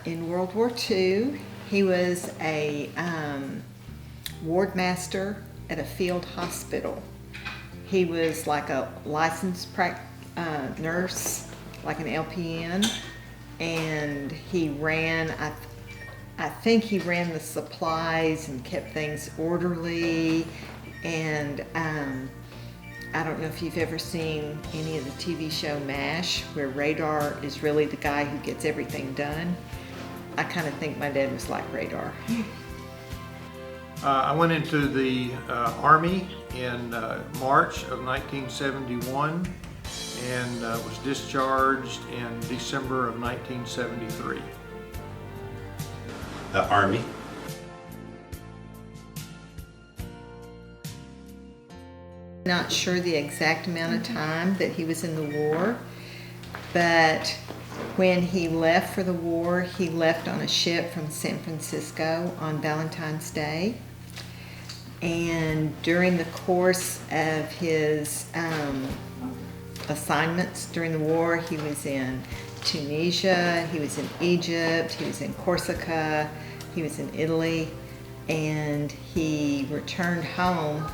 In World War II, he was a ward master at a field hospital. He was like a licensed nurse, like an LPN, and he ran, I think he ran the supplies and kept things orderly. And I don't know if you've ever seen any of the TV show MASH, where Radar is really the guy who gets everything done. I kind of think my dad was like Radar. I went into the Army in March of 1971 and was discharged in December of 1973. The Army. Not sure the exact amount of time that he was in the war, but when he left for the war, he left on a ship from San Francisco on Valentine's Day. And during the course of his assignments during the war, he was in Tunisia, he was in Egypt, he was in Corsica, he was in Italy, and he returned home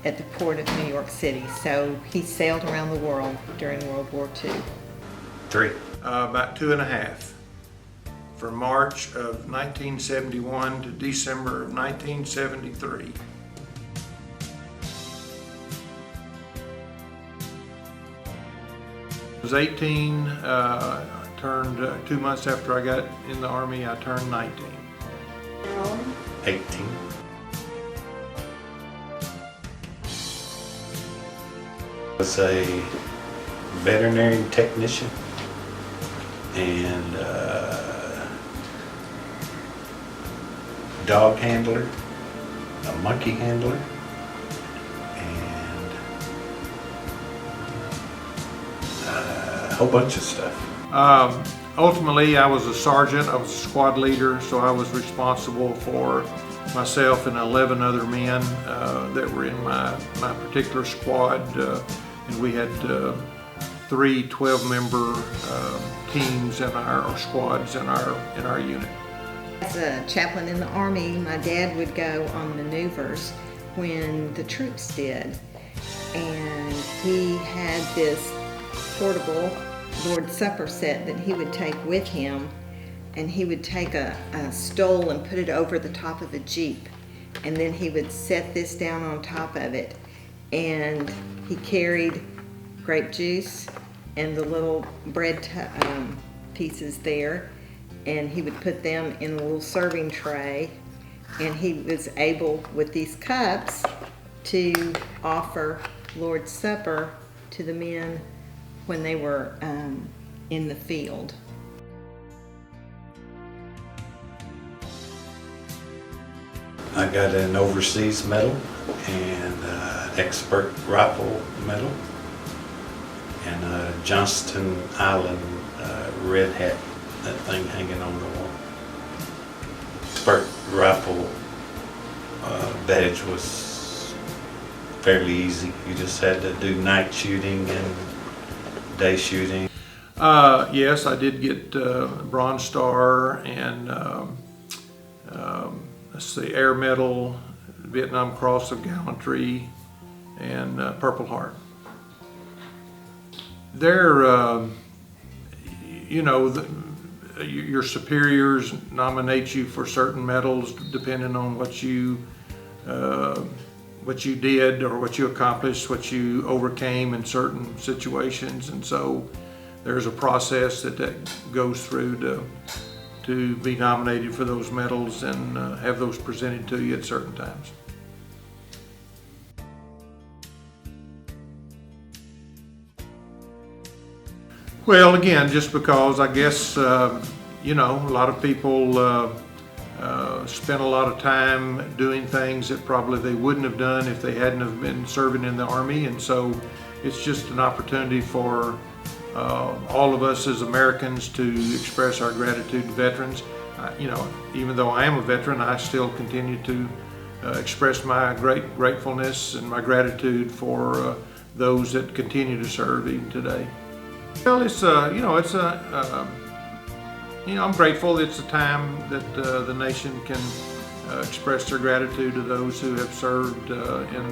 at the port of New York City. So he sailed around the world during World War II. 3. About 2.5. From March of 1971 to December of 1973. I was 18, turned 2 months after I got in the Army, I turned 19. 18. I was a veterinary technician and dog handler, a monkey handler, and a whole bunch of stuff. Ultimately, I was a sergeant, I was a squad leader, so I was responsible for myself and 11 other men that were in my particular squad. And we had 3 12-member teams in our squads in our unit. As a chaplain in the Army, my dad would go on maneuvers when the troops did. And he had this portable Lord's Supper set that he would take with him, and he would take a stole and put it over the top of a Jeep, and then he would set this down on top of it, and he carried grape juice and the little bread pieces there, and he would put them in a little serving tray, and he was able, with these cups, to offer Lord's Supper to the men when they were in the field. I got an overseas medal and expert rifle medal and a Johnston Island red hat, that thing hanging on the wall. Expert rifle badge was fairly easy. You just had to do night shooting and day shooting. Yes, I did get Bronze Star and let's see, Air Medal, Vietnam Cross of Gallantry, and Purple Heart. They're, you know, your superiors nominate you for certain medals depending on what you did or what you accomplished, what you overcame in certain situations, and so there's a process that goes through to be nominated for those medals and have those presented to you at certain times. Well, again, just because I guess, you know, a lot of people spend a lot of time doing things that probably they wouldn't have done if they hadn't have been serving in the Army, and so it's just an opportunity for all of us as Americans to express our gratitude to veterans. You know, even though I am a veteran, I still continue to express my great gratefulness and my gratitude for those that continue to serve even today. Well, it's you know, I'm grateful. It's a time that the nation can express their gratitude to those who have served in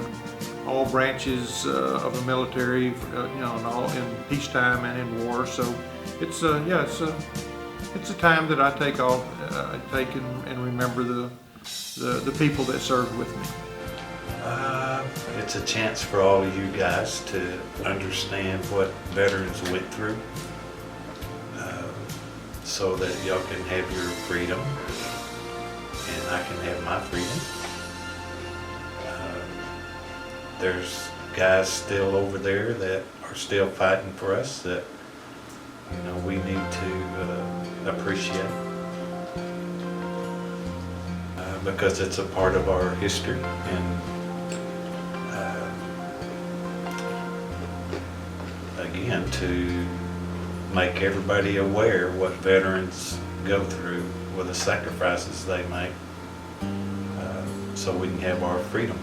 all branches of the military, in peacetime and in war. So it's a time that I take and remember the people that served with me. It's a chance for all of you guys to understand what veterans went through, so that y'all can have your freedom and I can have my freedom. There's guys still over there that are still fighting for us that we need to appreciate, because it's a part of our history. And again, to make everybody aware what veterans go through, with the sacrifices they make, so we can have our freedom.